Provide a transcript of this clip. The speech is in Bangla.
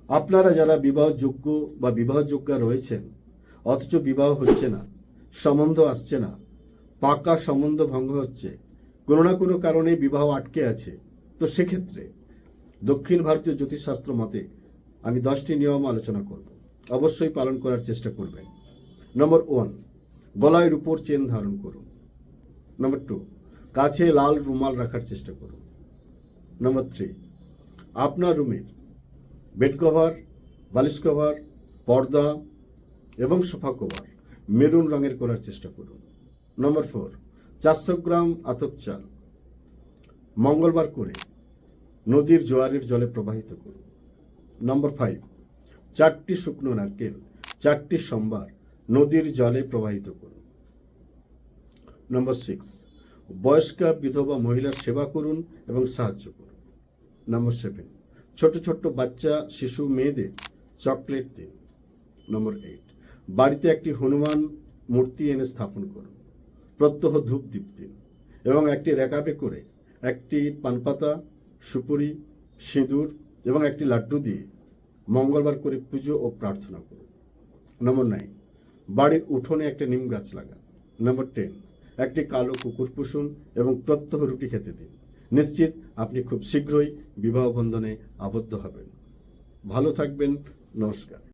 আপনারা যারা বিবাহযোগ্য বা বিবাহযোগ্যা রয়েছেন অথচ বিবাহ হচ্ছে না, সম্বন্ধ আসছে না, পাকা সম্বন্ধ ভঙ্গ হচ্ছে, কোনো না কোনো কারণে বিবাহ আটকে আছে, তো সেক্ষেত্রে দক্ষিণ ভারতীয় জ্যোতিষশাস্ত্র মতে আমি 10টি নিয়ম আলোচনা করব। অবশ্যই পালন করার চেষ্টা করবেন। নম্বর 1, গলায় রূপোর চেন ধারণ করুন। নম্বর 2, কাছে লাল রুমাল রাখার চেষ্টা করুন। নম্বর 3, আপনার রুমের বেড কভার, বালিশ কভার, পর্দা এবং সোফা কভার মেরুন রঙের করার চেষ্টা করুন। নম্বর 4, 400 গ্রাম আতপ চাল মঙ্গলবার করে নদীর জোয়ারের জলে প্রবাহিত করুন। নম্বর 5, 4টি শুকনো নারকেল 4টি সোমবার নদীর জলে প্রবাহিত করুন। নম্বর 6, বয়স্কা বিধবা মহিলার সেবা করুন এবং সাহায্য করুন। নম্বর 7, ছোট ছোট বাচ্চা শিশু মেয়েদের চকলেট দিন। নম্বর 8, বাড়িতে একটি হনুমান মূর্তি এনে স্থাপন করুন, প্রত্যহ ধূপ দীপ দিন এবং একটি রেকাবে করে একটি পানপাতা, সুপুরি, সিঁদুর এবং একটি লাড্ডু দিয়ে মঙ্গলবার করে পুজো ও প্রার্থনা করুন। নম্বর 9, বাড়ির উঠোনে একটা নিম গাছ লাগান। নম্বর 10, একটি কালো কুকুর পুষুন এবং প্রত্যহ রুটি খেতে দিন। নিশ্চিত আপনি খুব শীঘ্রই বিবাহ বন্ধনে আবদ্ধ হবেন। ভালো থাকবেন। নমস্কার।